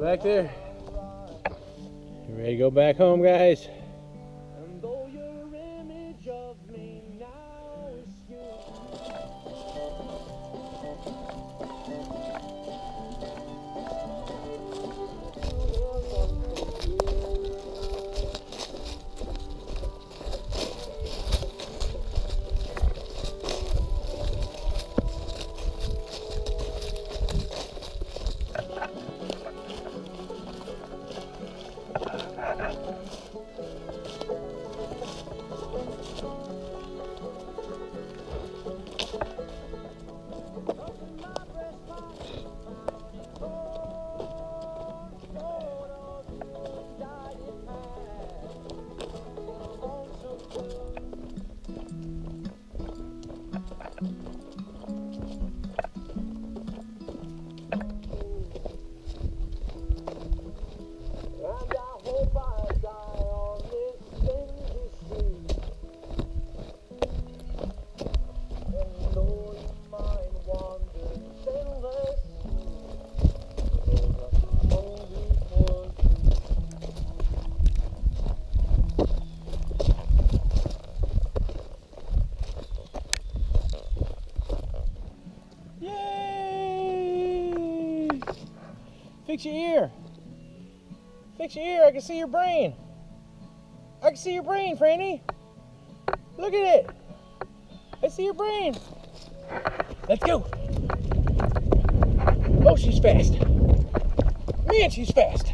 Back there. You ready to go back home, guys? Yay! Fix your ear. Fix your ear. I can see your brain. I can see your brain, Franny. Look at it. I see your brain. Let's go. Oh, she's fast. Man, she's fast.